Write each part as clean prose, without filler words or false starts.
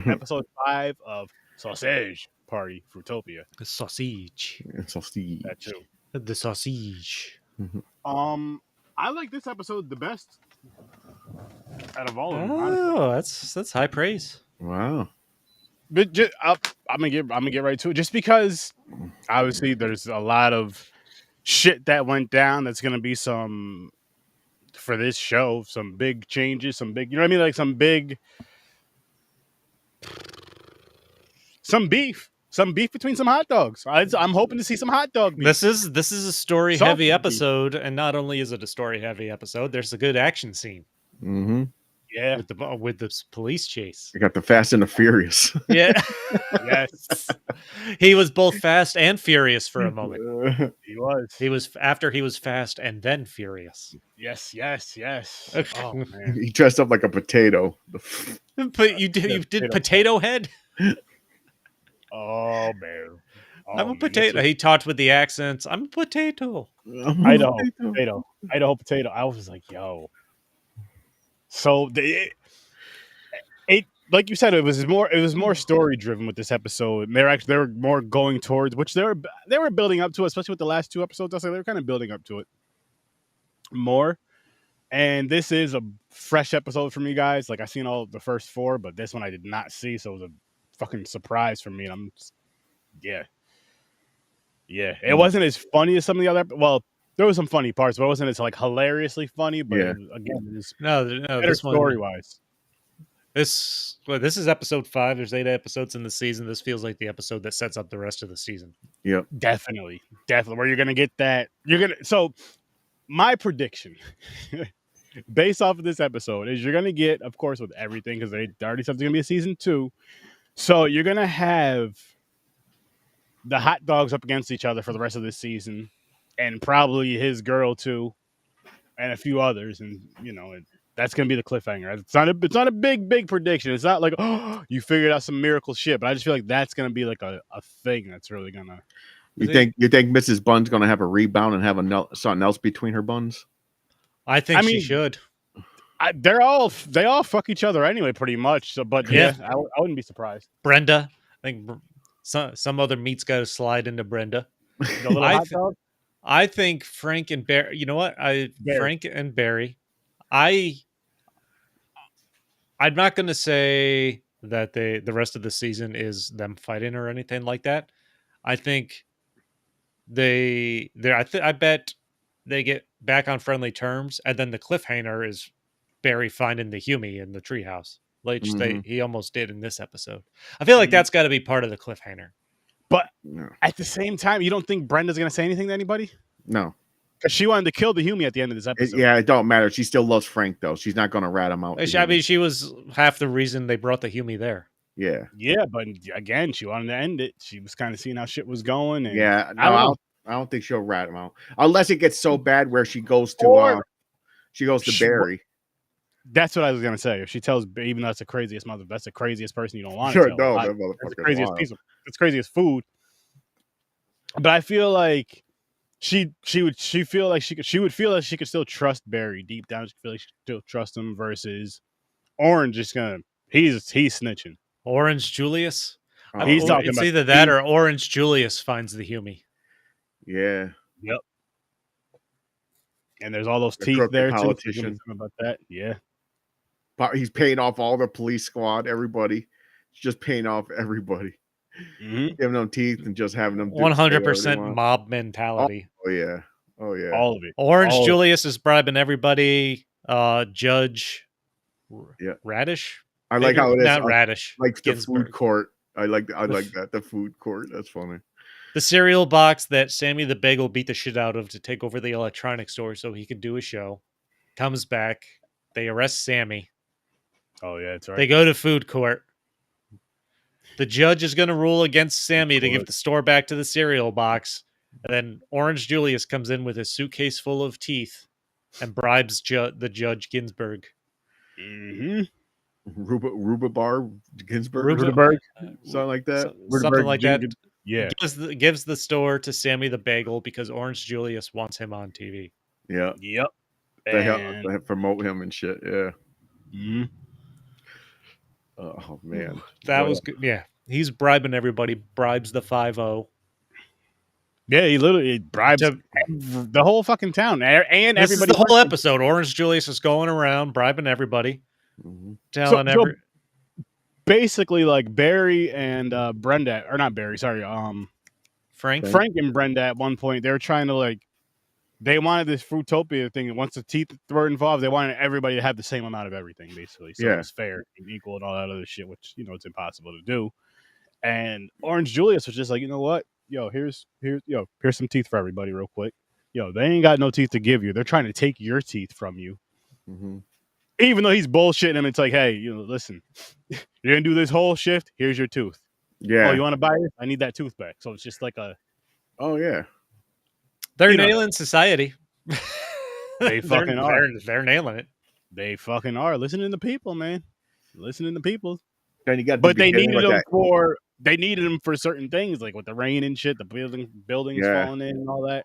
episode 5 of Sausage Party Foodtopia. The sausage. Sausage. That too. The sausage. I like this episode the best out of all of them. Oh, that's high praise. Wow. But I'm gonna get right to it. Just because obviously there's a lot of shit that went down. That's gonna be some for this show. Some big changes. Some big. You know what I mean? Like some beef. Some beef between some hot dogs. I'm hoping to see some hot dog beef. This is a story Sausage heavy beef. episode, and not only is it a story heavy episode, there's a good action scene Mm-hmm. Yeah. with the police chase. I got the Fast and the Furious. Yeah, Yes. he was both fast and furious for a moment. He was. He was fast and then furious. Yes. Oh man. He dressed up like a potato. But you did potato head. Oh man. Oh, I'm a man. potato. He talked with the accents. I'm a potato. Idaho potato. I was like, yo. So it like you said, it was more story driven with this episode. They were more going towards which they were building up to, especially with the last 2 episodes. I was like, they were kind of building up to it more. And this is a fresh episode for me, guys. Like I seen all the first 4, but this one I did not see, so it was a fucking surprise for me. And yeah. It wasn't as funny as some of the other. Well, there was some funny parts, but it wasn't as like hilariously funny. But Yeah. It was No, better this one, story wise. This is episode 5. There's 8 episodes in the season. This feels like the episode that sets up the rest of the season. Yep. Definitely. Where you're gonna get that. So my prediction, based off of this episode, is you're gonna get, of course, with everything because they already said there's gonna be a season 2. So you're gonna have the hot dogs up against each other for the rest of this season, and probably his girl too, and a few others, and that's gonna be the cliffhanger. It's not a big prediction. It's not like, oh, you figured out some miracle shit, but I just feel like that's gonna be like a thing that's really gonna. You think Mrs. Bunn's gonna have a rebound and have something else between her buns? I think she should. They all fuck each other anyway, pretty much. So, but yeah, I wouldn't be surprised. Brenda, I think some other meat's got to slide into Brenda. The little hot dog? I think Frank and Barry. You know what? Frank and Barry. I'm not going to say that the rest of the season is them fighting or anything like that. I think I bet they get back on friendly terms, and then the cliffhanger is Barry finding the Humie in the treehouse, like he almost did in this episode. I feel like that's got to be part of the cliffhanger. But at the same time, you don't think Brenda's going to say anything to anybody? No. Because she wanted to kill the Humie at the end of this episode. It don't matter. She still loves Frank, though. She's not going to rat him out. I mean, she was half the reason they brought the Humie there. Yeah. Yeah, but again, she wanted to end it. She was kind of seeing how shit was going. And yeah, no, I don't think she'll rat him out. Unless it gets so bad where she goes to Barry. That's what I was going to say. If she tells, even though that's the craziest mother, that's the craziest person you don't want to tell. No, that's the craziest piece of, it's craziest food. But I feel like she would feel like she could still trust Barry deep down. She feel like she could still trust him versus Orange. He's snitching. Orange Julius. He's talking it's about either that or Orange Julius finds the Humie. Yeah. Yep. And there's all those teeth there too. About that, yeah. But he's paying off all the police squad, everybody. He's just paying off everybody, giving them teeth and just having them 100% mob mentality. Oh yeah, all of it. Orange Julius is bribing everybody. Judge, Radish. I like how it is. Not Radish. Like the Ginsburg. food court. I like that. The food court. That's funny. The cereal box that Sammy the Bagel beat the shit out of to take over the electronics store so he could do a show. Comes back. They arrest Sammy. Oh, yeah, that's right. They go to food court. The judge is going to rule against Sammy to give the store back to the cereal box. And then Orange Julius comes in with a suitcase full of teeth and bribes the Judge Ginsburg. Rubabar Ginsburg? Rubaberg? Something like that? Something like that. Yeah. Gives the store to Sammy the Bagel because Orange Julius wants him on TV. Yeah. Yep. They help promote him and shit. Yeah. Oh man, That was good. Yeah, he's bribing everybody. Bribes the 5-0. Yeah, he literally bribes the whole fucking town and This is everybody. the whole episode. Orange Julius is going around bribing everybody, telling So basically, like Barry and Brenda, or not Barry, sorry, Frank. Frank and Brenda at one point they were trying to like they wanted this Foodtopia thing. And once the teeth were involved, they wanted everybody to have the same amount of everything, basically, so it was fair and equal and all that other shit, which it's impossible to do. And Orange Julius was just like, you know what, here's some teeth for everybody, real quick. They ain't got no teeth to give you. They're trying to take your teeth from you. Mm-hmm. Even though he's bullshitting him, it's like, hey, listen, you're gonna do this whole shift. Here's your tooth. Yeah. Oh, you want to buy it? I need that tooth back. So it's just like a. Oh yeah. They're nailing society. They fucking are. They're nailing it. They fucking are. Listening to people, man. Listening to people. Then you got. But they needed them for. They needed them for certain things, like with the rain and shit, the buildings falling in and all that.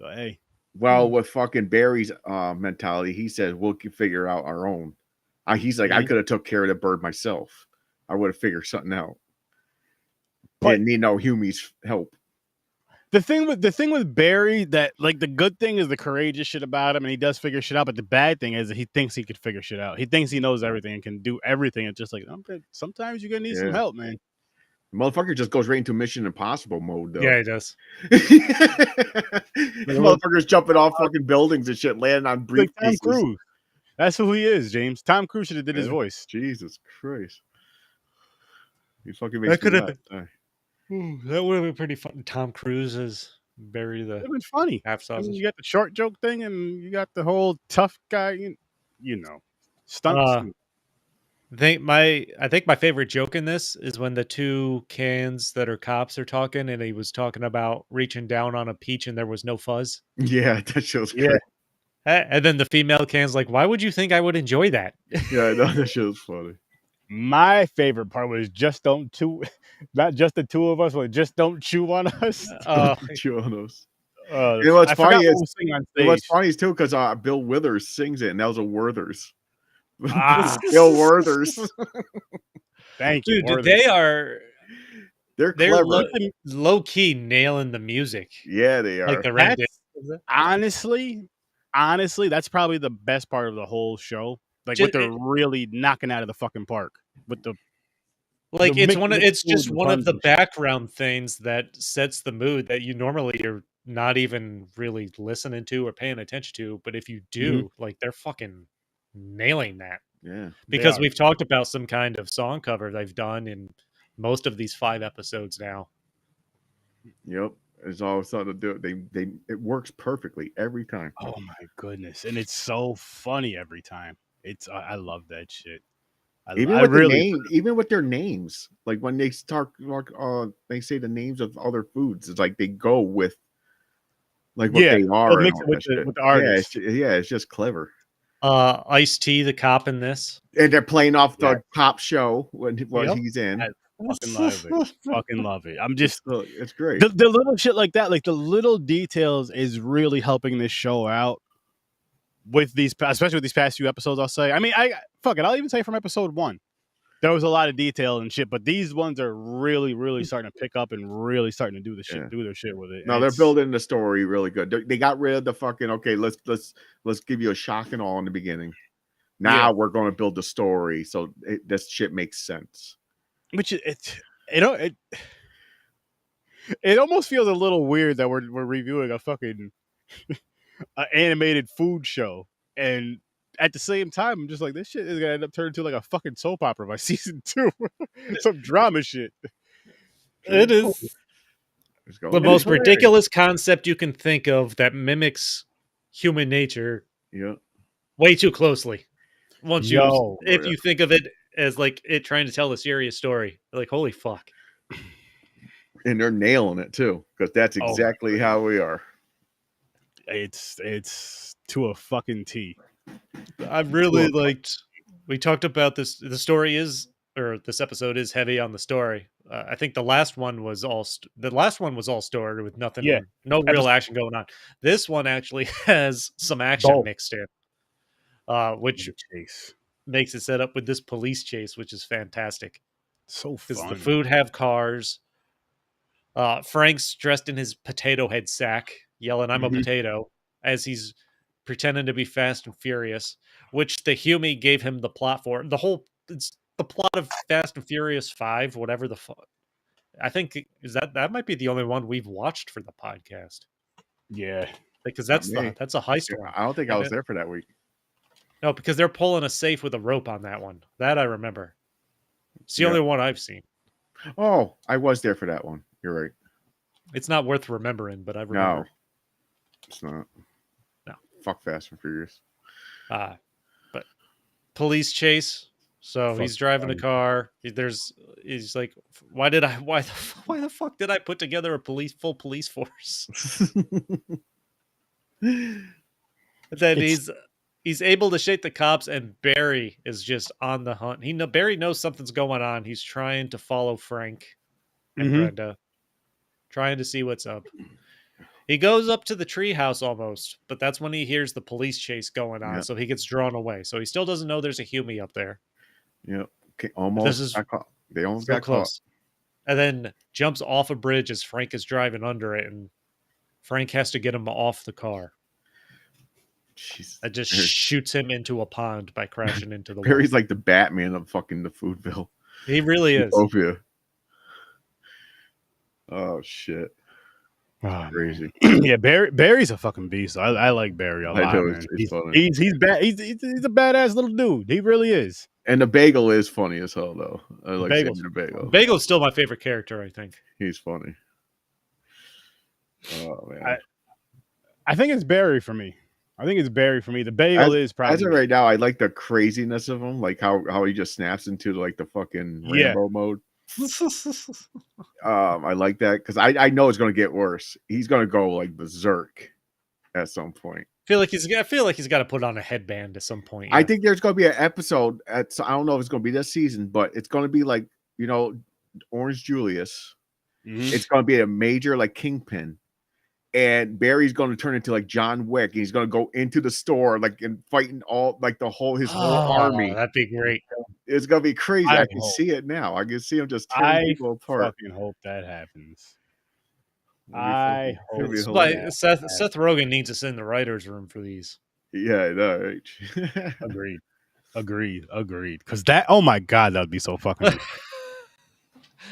So hey. Well, with fucking Barry's mentality, he says we'll figure out our own. He's like, I could have took care of the bird myself. I would have figured something out. But didn't need no Humie's help. The thing with Barry, that like the good thing is the courageous shit about him, and he does figure shit out. But the bad thing is that he thinks he could figure shit out. He thinks he knows everything and can do everything. It's just like, sometimes you're gonna need some help, man. The motherfucker just goes right into Mission Impossible mode, though. Yeah, he does. Motherfucker's jumping off fucking buildings and shit, landing on briefcases. Like Tom Cruise. That's who he is, James. Tom Cruise should have did his voice. Jesus Christ. He fucking makes me nuts. That would have been pretty fun. Tom Cruise is Barry the. It was funny. Half sausage. You got the short joke thing, and you got the whole tough guy. Stunts. I think my favorite joke in this is when the two cans that are cops are talking, and he was talking about reaching down on a peach and there was no fuzz. Yeah, that show's great. And then the female can's like, "Why would you think I would enjoy that?" Yeah, I know, that show's funny. My favorite part was just don't chew, not just the two of us, but just don't chew on us. Chew on us. What's funny is too, because Bill Withers sings it, and that was a Werther's. Bill Werther's. Thank you, dude. Werther's. They're clever. Low key nailing the music. Yeah, they are. Like the honestly, that's probably the best part of the whole show. Like what they're really knocking out of the fucking park with the. Like it's just one of the background things that sets the mood that you normally are not even really listening to or paying attention to, but if you do, like they're fucking nailing that. Yeah, because we've talked about some kind of song cover they've done in most of these 5 episodes now. Yep, it's all something to do. It works perfectly every time. Oh my goodness, and it's so funny every time. I love that shit. Even with their names, like when they start, they say the names of other foods. It's like they go with like what they are. Mix it with the artist. It's just clever. Ice-T, the cop in this, and they're playing off the cop show when he's in. I fucking love it. Fucking love it. I'm just, it's great. The little shit like that, like the little details, is really helping this show out. With these, especially with these past few episodes, I'll say. I mean, I'll even say from episode 1, there was a lot of detail and shit. But these ones are really, really starting to pick up and really starting to do their shit with it. No, they're building the story really good. They got rid of the fucking let's give you a shock and awe in the beginning. Now we're going to build the story, so this shit makes sense. Which it almost feels a little weird that we're reviewing a fucking. Animated food show, and at the same time I'm just like, this shit is gonna end up turning into like a fucking soap opera by season 2. Some drama shit. It is the most ridiculous concept you can think of that mimics human nature way too closely. If you think of it as like it trying to tell a serious story, like holy fuck. And they're nailing it too, because that's exactly how we are. It's to a fucking T. I really liked. We talked about this. The story is, or this episode is heavy on the story. I think the last one was all story with nothing, no real action going on. This one actually has some action mixed in, which makes it set up with this police chase, which is fantastic. So Because fun. the food have cars. Frank's dressed in his potato head sack, yelling, "I'm a potato," as he's pretending to be Fast and Furious, which the Hume gave him the plot for. It's the plot of Fast and Furious 5, whatever the fuck. I think that might be the only one we've watched for the podcast. Yeah. Because that's a heist one. I don't think I was there for that week. No, because they're pulling a safe with a rope on that one. That I remember. It's the only one I've seen. Oh, I was there for that one. You're right. It's not worth remembering, but I remember. No, it's not. No. Fuck Fast and Furious. But police chase. So he's driving a car. He's like, why the fuck did I put together a full police force? Then he's able to shake the cops, and Barry is just on the hunt. Barry knows something's going on. He's trying to follow Frank and Brenda, trying to see what's up. He goes up to the treehouse almost, but that's when he hears the police chase going on, so he gets drawn away. So he still doesn't know there's a Hume up there. Yep. Okay, almost got caught. They almost got close. Caught. And then jumps off a bridge as Frank is driving under it, and Frank has to get him off the car. Jeez. It just shoots him into a pond by crashing into the Barry's wall. like the Batman of fucking the Foodville. He really is. Utopia. Oh shit. Oh, crazy. Yeah, Barry's a fucking beast. I like Barry a lot, man. He's a badass little dude. He really is. And the bagel is funny as hell, though. I like seeing the bagel. Bagel's still my favorite character, I think. He's funny. Oh man. I think it's Barry for me. The bagel is probably. As of right now, I like the craziness of him, like how he just snaps into like the fucking Rambo mode. I like that because I know it's going to get worse. He's going to go like berserk at some point. I feel like he's got to put on a headband at some point. Yeah. I think there's going to be an episode. I don't know if it's going to be this season, but it's going to be like Orange Julius. Mm-hmm. It's going to be a major like kingpin. And Barry's going to turn into like John Wick. And he's going to go into the store like and fighting all like his whole army. That'd be great. It's going to be crazy. I can see it now. I can see him just tearing people apart. I fucking hope that happens. I hope. Seth Rogen needs us in the writer's room for these. Yeah, I know, right? Agreed. Because oh my God, that'd be so fucking.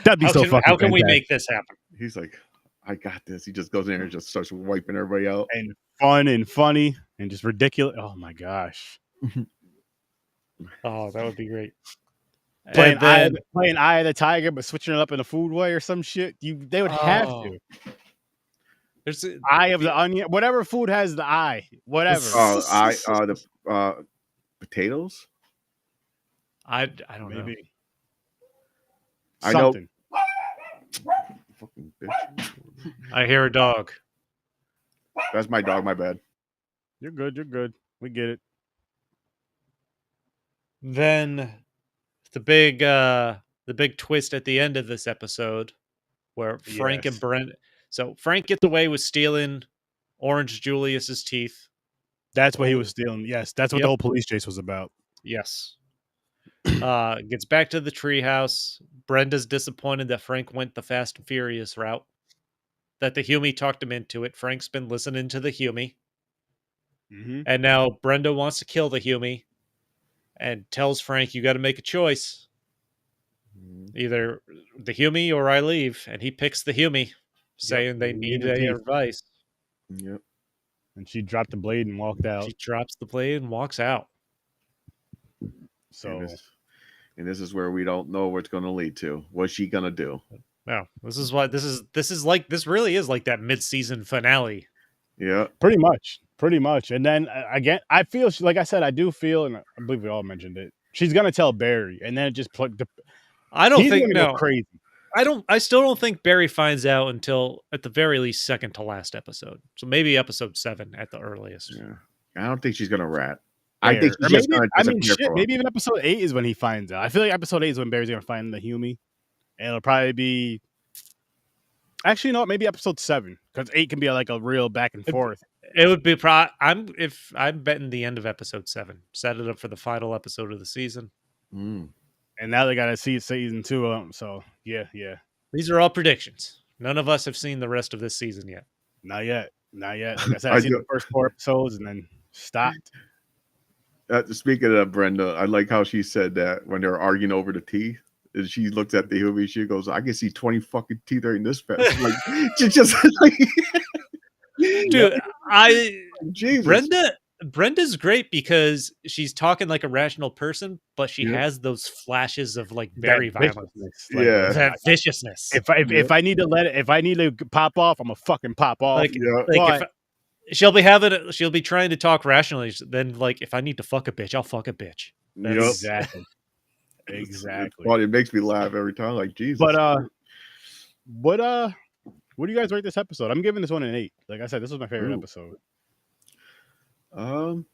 That'd be so fucking. How can we make this happen? He's like, I got this. He just goes in there and just starts wiping everybody out. And fun and funny and just ridiculous. Oh my gosh. Oh, that would be great. Playing Eye of the Tiger, but switching it up in a food way or some shit. They would have to. There's Eye of the onion. Whatever food has the eye. Whatever. The potatoes? I don't know. Maybe. Something. Fucking bitch. I hear a dog. That's my dog, my bad. You're good. We get it. Then the big twist at the end of this episode where Frank and Brenda. So Frank gets away with stealing Orange Julius's teeth. That's what he was stealing. Yes, that's what the whole police chase was about. Yes. Gets back to the treehouse. Brenda's disappointed that Frank went the Fast and Furious route. That the Hume talked him into it. Frank's been listening to the Hume. Mm-hmm. And now Brenda wants to kill the Hume and tells Frank, you got to make a choice. Either the Hume or I leave. And he picks the Hume, saying they need their advice. Yep. And she dropped the blade and walked out. She drops the blade and walks out. So, and this is where we don't know what's going to lead to. What's she going to do? No, this is really is like that mid-season finale. Yeah, pretty much. And then again, I feel like I said, I do feel, and I believe we all mentioned it. She's going to tell Barry, and then it just I don't think go crazy. I still don't think Barry finds out until at the very least second to last episode. So maybe episode 7 at the earliest. Yeah, I don't think she's going to rat. I think she's just going to disappear. Maybe even episode 8 is when he finds out. I feel like episode 8 is when Barry's going to find the Hume. And it'll probably be... Actually, no, maybe episode 7. Because 8 can be like a real back and forth. It would be I'm betting the end of episode 7. Set it up for the final episode of the season. Mm. And now they got to see season 2. So yeah. These are all predictions. None of us have seen the rest of this season yet. Not yet. Like I said, I seen the first 4 episodes and then stopped. Speaking of Brenda, I like how she said that when they were arguing over the teeth. And she looks at the human, she goes, "I can see 20 fucking teeth right in this fest." Like, just like, dude, Jesus. Brenda's great because she's talking like a rational person, but she has those flashes of like very violence, that viciousness. If I need to pop off, I'm gonna fucking pop off. She'll be trying to talk rationally. Then, like, if I need to fuck a bitch, I'll fuck a bitch. Exactly. Well, it makes me laugh every time. Like, Jesus. But what do you guys rate this episode? I'm giving this one an 8. Like I said, this was my favorite episode. And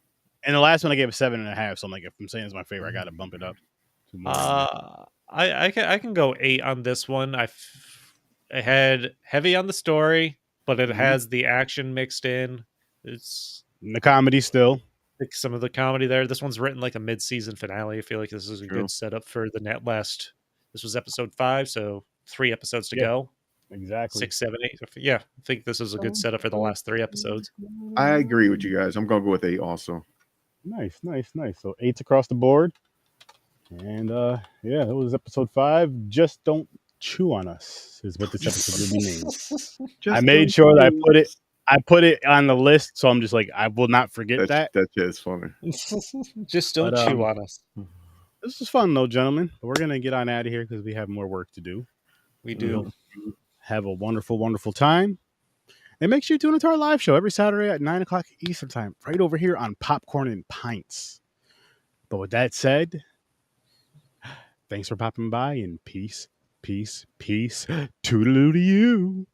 the last one I gave a 7.5. So I'm like, if I'm saying it's my favorite, I gotta bump it up. I can go 8 on this one. I had heavy on the story, but it has the action mixed in. It's the comedy still. Like some of the comedy there. This one's written like a mid-season finale. I feel like this is a good setup for the net last. This was episode 5, so 3 episodes to go. Exactly. 6, 7, 8. Yeah, I think this is a good setup for the last 3 episodes. I agree with you guys. I'm gonna go with 8 also. Nice. So 8s across the board. And that was episode 5. Just don't chew on us is what this episode really means. I made sure that I put it on the list, so I'm just like, I will not forget that. That is funny. Just don't chew on us. This was fun, though, gentlemen. We're going to get on out of here because we have more work to do. We do. Have a wonderful, wonderful time. And make sure you tune into our live show every Saturday at 9 o'clock Eastern Time, right over here on Popcorn and Pints. But with that said, thanks for popping by, and peace. Toodaloo to you.